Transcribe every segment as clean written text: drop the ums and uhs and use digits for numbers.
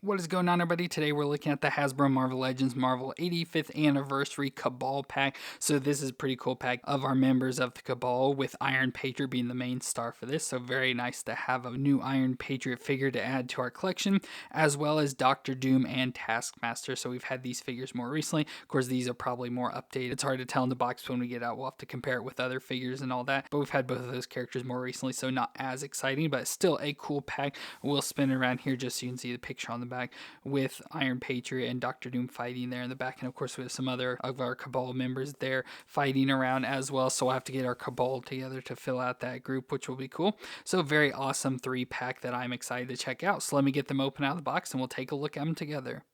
What is going on, everybody? Today we're looking at the Hasbro Marvel Legends Marvel 85th Anniversary Cabal pack. So this is a pretty cool pack of our members of the Cabal, with Iron Patriot being the main star for this. So very nice to have a new Iron Patriot figure to add to our collection, as well as Doctor Doom and Taskmaster. So we've had these figures more recently. Of course, these are probably more updated. It's hard to tell in the box when we get out. We'll have to compare it with other figures and all that. But we've had both of those characters more recently, so not as exciting, but still a cool pack. We'll spin it around here just so you can see the picture on the back with Iron Patriot and Doctor Doom fighting there in the back, and of course we have some other of our Cabal members there fighting around as well, so we'll have to get our Cabal together to fill out that group, which will be cool. So very awesome 3-pack that I'm excited to check out. So let me get them open out of the box and we'll take a look at them together.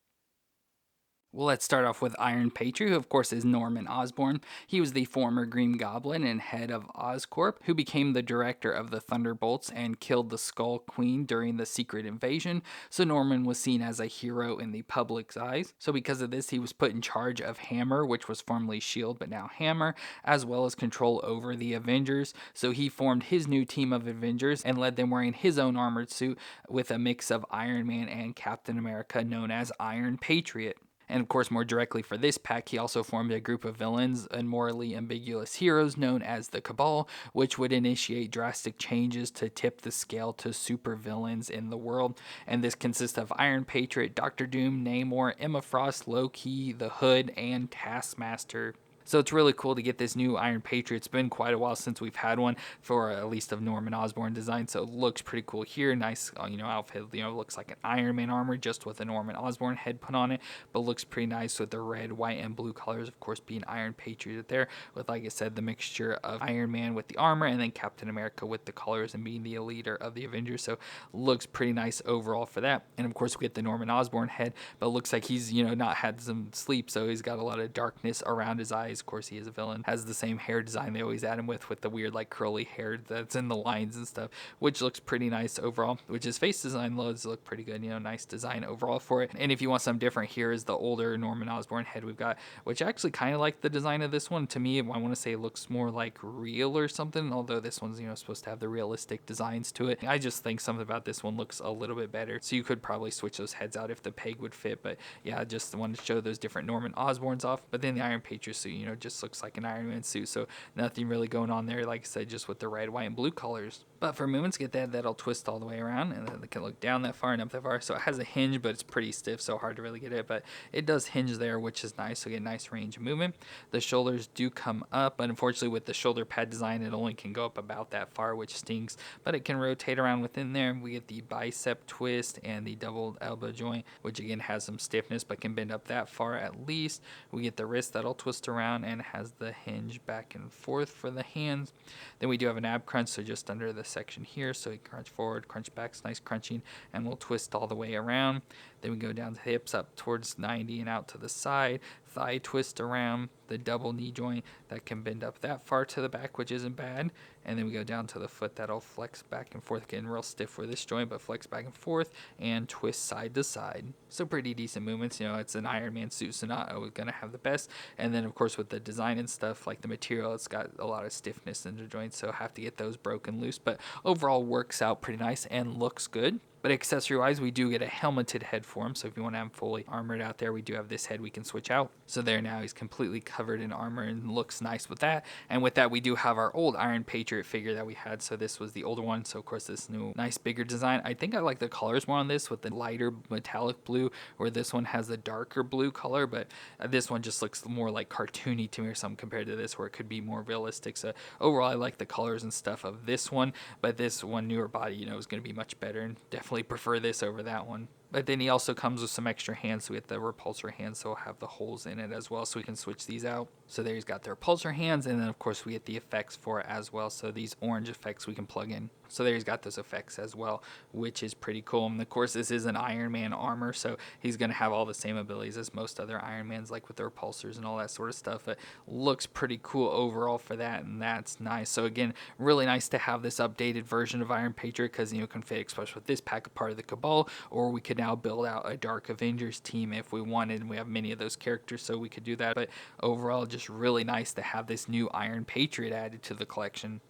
Well, let's start off with Iron Patriot, who of course is Norman Osborn. He was the former Green Goblin and head of Oscorp, who became the director of the Thunderbolts and killed the Skull Queen during the Secret Invasion. So Norman was seen as a hero in the public's eyes. So because of this, he was put in charge of Hammer, which was formerly S.H.I.E.L.D. but now Hammer, as well as control over the Avengers. So he formed his new team of Avengers and led them wearing his own armored suit with a mix of Iron Man and Captain America, known as Iron Patriot. And of course, more directly for this pack, he also formed a group of villains and morally ambiguous heroes known as the Cabal, which would initiate drastic changes to tip the scale to supervillains in the world. And this consists of Iron Patriot, Doctor Doom, Namor, Emma Frost, Loki, the Hood, and Taskmaster. So it's really cool to get this new Iron Patriot. It's been quite a while since we've had one, for at least of Norman Osborn design. So it looks pretty cool here. Nice, outfit. Looks like an Iron Man armor just with a Norman Osborn head put on it, but looks pretty nice with the red, white, and blue colors. Of course, being Iron Patriot there, with, like I said, the mixture of Iron Man with the armor and then Captain America with the colors and being the leader of the Avengers. So looks pretty nice overall for that. And of course, we get the Norman Osborn head, but it looks like he's not had some sleep, so he's got a lot of darkness around his eyes. Of course, he is a villain. Has the same hair design they always add him with the weird like curly hair that's in the lines and stuff, which looks pretty nice overall. Which his face design does look pretty good. Nice design overall for it. And if you want something different, here is the older Norman Osborn head we've got, which I actually kind of like the design of this one. To me, I want to say it looks more like real or something, although this one's supposed to have the realistic designs to it. I just think something about this one looks a little bit better. So you could probably switch those heads out if the peg would fit. But yeah, I just wanted to show those different Norman Osborns off. But then the Iron Patriot suit, just looks like an Iron Man suit, so nothing really going on there, like I said, just with the red, white, and blue colors. But for movements, get that'll twist all the way around, and then it can look down that far and up that far. So it has a hinge, but it's pretty stiff, so hard to really get it, but it does hinge there, which is nice, so get nice range of movement. The shoulders do come up, but unfortunately with the shoulder pad design, it only can go up about that far, which stinks, but it can rotate around within there. We get the bicep twist and the double elbow joint, which again has some stiffness, but can bend up that far at least. We get the wrist that'll twist around and has the hinge back and forth for the hands. Then we do have an ab crunch, so just under the section here, so we crunch forward, crunch back, nice crunching, and we'll twist all the way around. Then we go down to the hips up towards 90 and out to the side, thigh twist around, the double knee joint that can bend up that far to the back, which isn't bad. And then we go down to the foot that'll flex back and forth, getting real stiff for this joint, but flex back and forth and twist side to side. So pretty decent movements. It's an Iron Man suit, so not always gonna have the best. And then of course with the design and stuff, like the material, it's got a lot of stiffness in the joints, so have to get those broken loose. But overall works out pretty nice and looks good. But accessory-wise, we do get a helmeted head for him, so if you want to have him fully armored out there, we do have this head we can switch out. So there now he's completely covered in armor and looks nice with that. And with that, we do have our old Iron Patriot figure that we had, so this was the older one, so of course this new nice bigger design. I think I like the colors more on this with the lighter metallic blue, where this one has the darker blue color, but this one just looks more like cartoony to me or something compared to this, where it could be more realistic. So overall, I like the colors and stuff of this one, but this one newer body, is going to be much better, and definitely prefer this over that one. But then he also comes with some extra hands, so we have the repulsor hands, so we'll have the holes in it as well, so we can switch these out. So there he's got the repulsor hands, and then of course we get the effects for it as well, so these orange effects we can plug in. So there he's got those effects as well, which is pretty cool. And of course this is an Iron Man armor, so he's going to have all the same abilities as most other Iron Mans, like with the repulsors and all that sort of stuff. But looks pretty cool overall for that, and that's nice. So again, really nice to have this updated version of Iron Patriot, because it can fit, especially with this pack, a part of the Cabal, or we could now build out a Dark Avengers team if we wanted, and we have many of those characters, so we could do that. But overall, just really nice to have this new Iron Patriot added to the collection.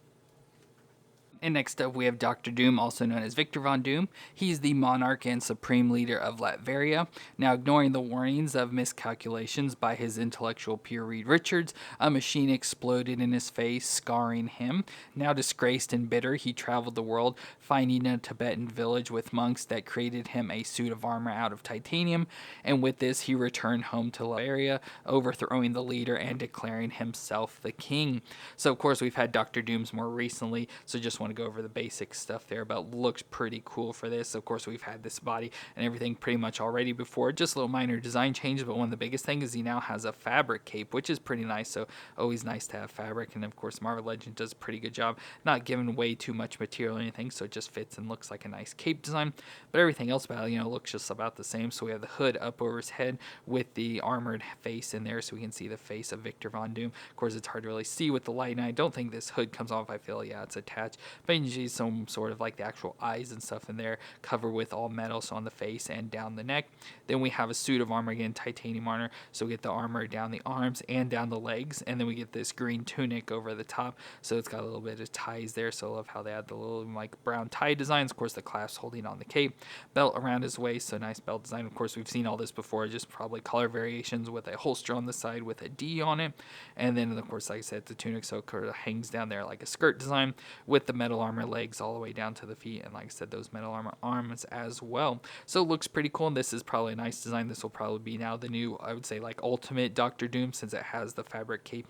And next up we have Dr. Doom, also known as Victor Von Doom. He's the monarch and supreme leader of Latveria. Now, ignoring the warnings of miscalculations by his intellectual peer Reed Richards, a machine exploded in his face, scarring him. Now disgraced and bitter, he traveled the world, finding a Tibetan village with monks that created him a suit of armor out of titanium, and with this he returned home to Latveria, overthrowing the leader and declaring himself the king. So of course we've had Dr. Doom's more recently, so just want to go over the basic stuff there, but looks pretty cool for this. Of course we've had this body and everything pretty much already before, just little minor design changes, but one of the biggest things is he now has a fabric cape, which is pretty nice. So always nice to have fabric, and of course Marvel Legends does a pretty good job not giving way too much material or anything, so it just fits and looks like a nice cape design. But everything else about it, looks just about the same. So we have the hood up over his head with the armored face in there, so we can see the face of Victor Von Doom. Of course it's hard to really see with the light, and I don't think this hood comes off. I feel, yeah, it's attached, but you can see some sort of like the actual eyes and stuff in there, covered with all metal, so on the face and down the neck. Then we have a suit of armor, again titanium armor, so we get the armor down the arms and down the legs, and then we get this green tunic over the top, so it's got a little bit of ties there. So I love how they had the little like brown tie designs. Of course the clasps holding on the cape, belt around his waist, so nice belt design. Of course we've seen all this before, just probably color variations with a holster on the side with a D on it, and then of course like I said, the tunic so it kind of hangs down there like a skirt design with the metal armor legs all the way down to the feet, and like I said, those metal armor arms as well. So it looks pretty cool, and this is probably a nice design. This will probably be now the new, I would say, like ultimate Dr. Doom, since it has the fabric cape,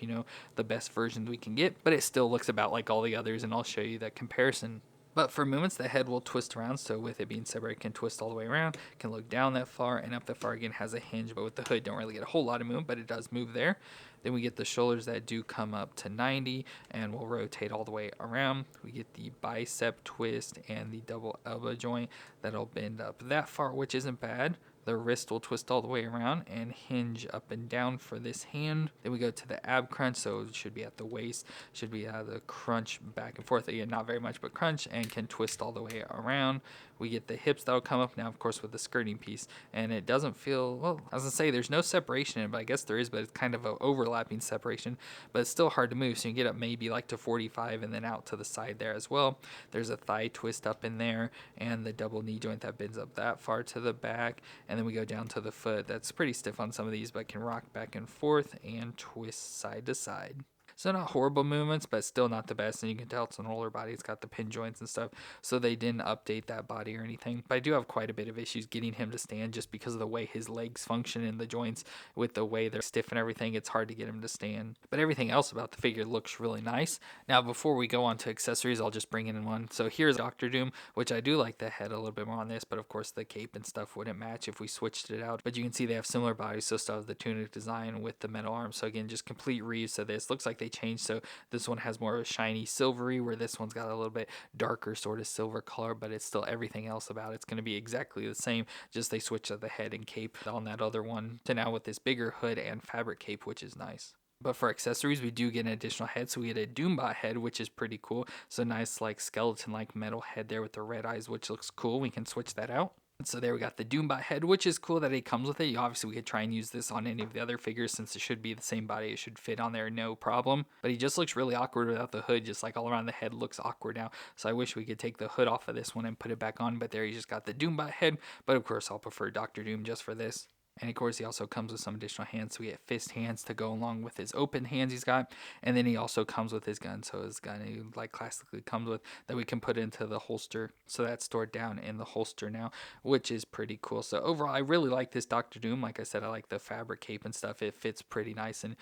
the best versions we can get, but it still looks about like all the others, and I'll show you that comparison. But for movements, the head will twist around, so with it being separated, it can twist all the way around, can look down that far and up that far. Again, has a hinge, but with the hood, don't really get a whole lot of movement, but it does move there. Then we get the shoulders that do come up to 90 and will rotate all the way around. We get the bicep twist and the double elbow joint that'll bend up that far, which isn't bad. The wrist will twist all the way around and hinge up and down for this hand. Then we go to the ab crunch, so it should be at the waist, should be the crunch back and forth. Again, not very much, but crunch, and can twist all the way around. We get the hips that'll come up now, of course, with the skirting piece, and it doesn't feel, well, I was gonna say there's no separation in it, but I guess there is, but it's kind of an overlapping separation, but it's still hard to move, so you can get up maybe like to 45 and then out to the side there as well. There's a thigh twist up in there, and the double knee joint that bends up that far to the back, and then we go down to the foot. That's pretty stiff on some of these, but can rock back and forth and twist side to side. So not horrible movements, but still not the best. And you can tell it's an older body. It's got the pin joints and stuff. So they didn't update that body or anything. But I do have quite a bit of issues getting him to stand just because of the way his legs function and the joints with the way they're stiff and everything. It's hard to get him to stand. But everything else about the figure looks really nice. Now, before we go on to accessories, I'll just bring in one. So here's Dr. Doom, which I do like the head a little bit more on this. But of course, the cape and stuff wouldn't match if we switched it out. But you can see they have similar bodies. So still have the tunic design with the metal arms. So again, just complete reuse of this. Looks like they changed. So this one has more of a shiny silvery, where this one's got a little bit darker sort of silver color, but it's still everything else about it's going to be exactly the same, just they switched up the head and cape on that other one to now with this bigger hood and fabric cape, which is nice. But for accessories, we do get an additional head. So we get a Doombot head, which is pretty cool. So nice like skeleton like metal head there with the red eyes, which looks cool. We can switch that out. So there we got the Doombot head, which is cool that it comes with it. Obviously, we could try and use this on any of the other figures since it should be the same body. It should fit on there, no problem. But he just looks really awkward without the hood. Just like all around the head looks awkward now. So I wish we could take the hood off of this one and put it back on. But there you just got the Doombot head. But of course, I'll prefer Dr. Doom just for this. And of course, he also comes with some additional hands. So we get fist hands to go along with his open hands he's got. And then he also comes with his gun. So his gun, he like classically comes with, that we can put into the holster. So that's stored down in the holster now, which is pretty cool. So overall, I really like this Dr. Doom. Like I said, I like the fabric cape and stuff. It fits pretty nice and,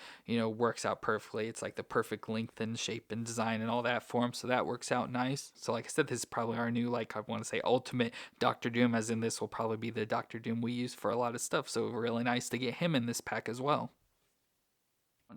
works out perfectly. It's like the perfect length and shape and design and all that for him. So that works out nice. So like I said, this is probably our new, like I want to say, ultimate Dr. Doom, as in this will probably be the Dr. Doom we use for a lot of stuff. So really nice to get him in this pack as well.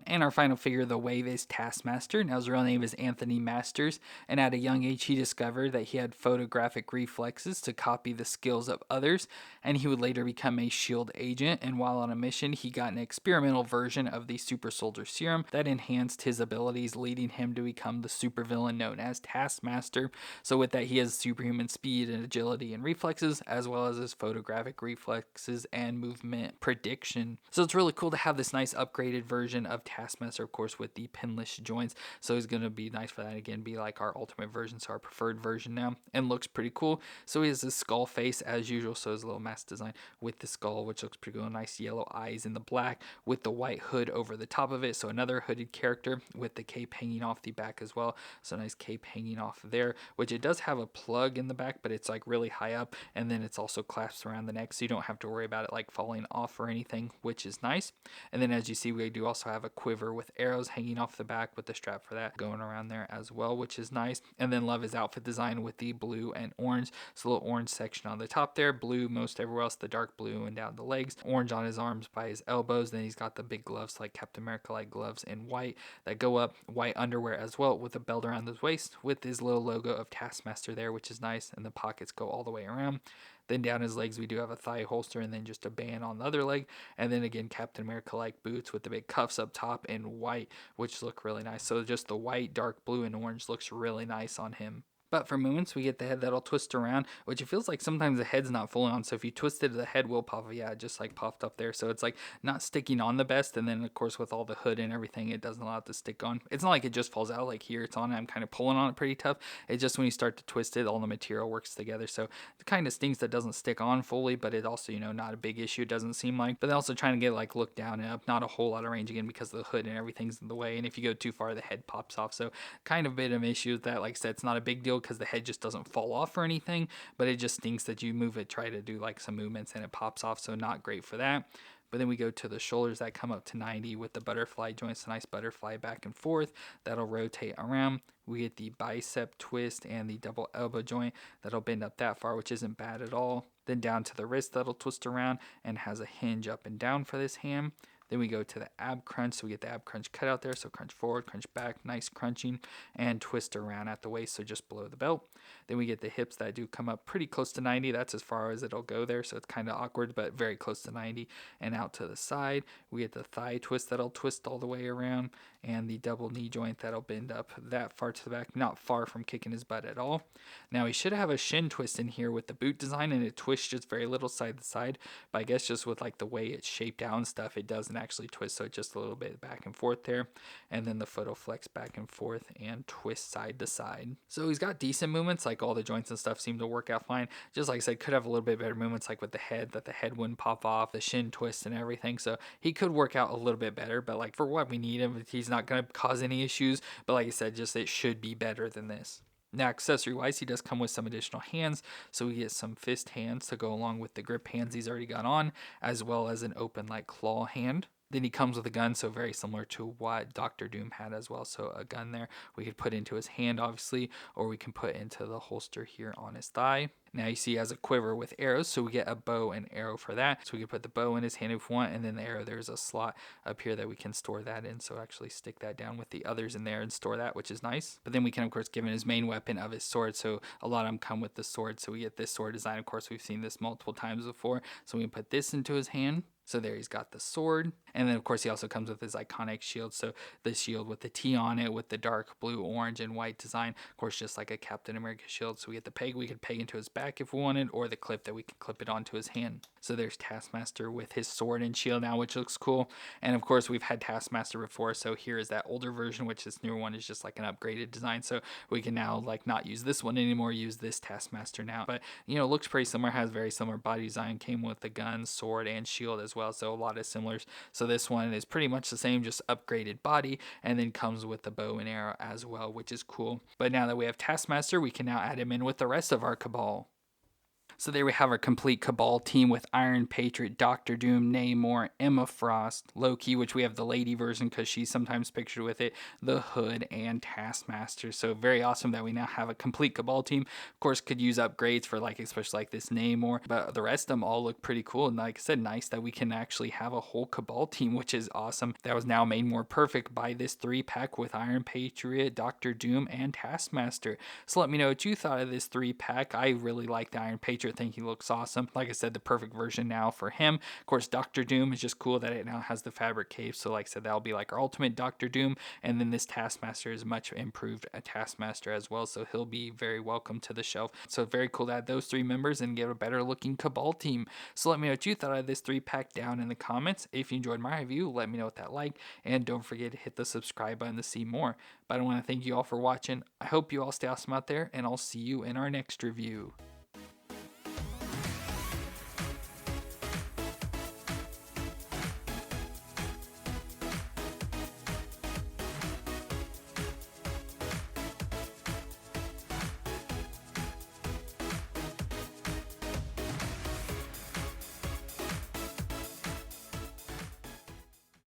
And our final figure of the wave is Taskmaster. Now his real name is Anthony Masters, and at a young age he discovered that he had photographic reflexes to copy the skills of others, and he would later become a SHIELD agent. And while on a mission, he got an experimental version of the super soldier serum that enhanced his abilities, leading him to become the supervillain known as Taskmaster. So with that, he has superhuman speed and agility and reflexes, as well as his photographic reflexes and movement prediction. So it's really cool to have this nice upgraded version of Taskmaster, of course, with the pinless joints. So he's going to be nice for that. Again, be like our ultimate version, so our preferred version now, and looks pretty cool. So he has his skull face as usual, so his little mask design with the skull, which looks pretty cool. Nice yellow eyes in the black with the white hood over the top of it. So another hooded character with the cape hanging off the back as well. So nice cape hanging off there, which it does have a plug in the back, but it's like really high up, and then it's also clasped around the neck, so you don't have to worry about it like falling off or anything, which is nice. And then as you see, we do also have a quiver with arrows hanging off the back with the strap for that going around there as well, which is nice. And then love his outfit design with the blue and orange. So a little orange section on the top there, blue most everywhere else, the dark blue and down the legs, orange on his arms by his elbows. Then he's got the big gloves like Captain America like gloves in white that go up, white underwear as well with a belt around his waist with his little logo of Taskmaster there, which is nice, and the pockets go all the way around. Then down his legs, we do have a thigh holster and then just a band on the other leg. And then again, Captain America-like boots with the big cuffs up top in white, which look really nice. So just the white, dark blue, and orange looks really nice on him. But for movements, we get the head that'll twist around, which it feels like sometimes the head's not fully on. So if you twist it, the head will pop. Yeah, it just like popped up there. So it's like not sticking on the best. And then of course with all the hood and everything, it doesn't allow it to stick on. It's not like it just falls out. Like here it's on. I'm kind of pulling on it pretty tough. It's just when you start to twist it, all the material works together. So it kind of stinks that doesn't stick on fully, but it also, not a big issue. It doesn't seem like. But also trying to get like look down and up. Not a whole lot of range again because the hood and everything's in the way. And if you go too far, the head pops off. So kind of a bit of an issue with that. Like I said, it's not a big deal because the head just doesn't fall off or anything, but it just stinks that you move it, try to do like some movements and it pops off, so not great for that. But then we go to the shoulders that come up to 90 with the butterfly joints, a nice butterfly back and forth that'll rotate around. We get the bicep twist and the double elbow joint that'll bend up that far, which isn't bad at all. Then down to the wrist that'll twist around and has a hinge up and down for this hand. Then we go to the ab crunch, so we get the ab crunch cut out there, so crunch forward, crunch back, nice crunching, and twist around at the waist, so just below the belt. Then we get the hips that do come up pretty close to 90, that's as far as it'll go there, so it's kind of awkward, but very close to 90, and out to the side. We get the thigh twist that'll twist all the way around, and the double knee joint that'll bend up that far to the back, not far from kicking his butt at all. Now, he should have a shin twist in here with the boot design, and it twists just very little side to side, but I guess just with like the way it's shaped out and stuff, it doesn't actually twist, so just a little bit back and forth there, and then the foot will flex back and forth and twist side to side. So he's got decent movements, like all the joints and stuff seem to work out fine. Just like I said, could have a little bit better movements, like with the head, that the head wouldn't pop off, the shin twist and everything, so he could work out a little bit better, but like for what we need him, he's not going to cause any issues, but like I said, just it should be better than this. Now, accessory-wise, he does come with some additional hands, so we get some fist hands to go along with the grip hands he's already got on, as well as an open, like, claw hand. Then he comes with a gun, so very similar to what Dr. Doom had as well. So a gun there we could put into his hand, obviously, or we can put into the holster here on his thigh. Now you see he has a quiver with arrows, so we get a bow and arrow for that. So we can put the bow in his hand if we want, and then the arrow, there's a slot up here that we can store that in. So actually stick that down with the others in there and store that, which is nice. But then we can, of course, give him his main weapon of his sword. So a lot of them come with the sword. So we get this sword design. Of course, we've seen this multiple times before. So we can put this into his hand. So there he's got the sword. And then, of course, he also comes with his iconic shield. So the shield with the T on it with the dark blue, orange, and white design. Of course, just like a Captain America shield. So we get the peg we could peg into his back if we wanted, or the clip that we can clip it onto his hand. So there's Taskmaster with his sword and shield now, which looks cool. And, of course, we've had Taskmaster before. So here is that older version, which this newer one is just like an upgraded design. So we can now, like, not use this one anymore, use this Taskmaster now. But, looks pretty similar, has very similar body design, came with the gun, sword, and shield as well, so a lot of similars. So this one is pretty much the same, just upgraded body, and then comes with the bow and arrow as well, which is cool. But now that we have Taskmaster, we can now add him in with the rest of our Cabal. So there we have our complete Cabal team with Iron Patriot, Dr. Doom, Namor, Emma Frost, Loki, which we have the lady version because she's sometimes pictured with it, the Hood, and Taskmaster. So very awesome that we now have a complete Cabal team. Of course, could use upgrades for especially like this Namor, but the rest of them all look pretty cool. And like I said, nice that we can actually have a whole Cabal team, which is awesome. That was now made more perfect by this 3-pack with Iron Patriot, Dr. Doom, and Taskmaster. So let me know what you thought of this 3-pack. I really like the Iron Patriot Patriot, think he looks awesome. Like I said, the perfect version now for him. Of course, Doctor Doom is just cool that it now has the fabric cape. So like I said, that'll be like our ultimate Doctor Doom. And then this Taskmaster is much improved a Taskmaster as well. So he'll be very welcome to the shelf. So very cool to add those 3 members and get a better looking Cabal team. So let me know what you thought of this 3-pack down in the comments. If you enjoyed my review, let me know with that like. And don't forget to hit the subscribe button to see more. But I want to thank you all for watching. I hope you all stay awesome out there, and I'll see you in our next review.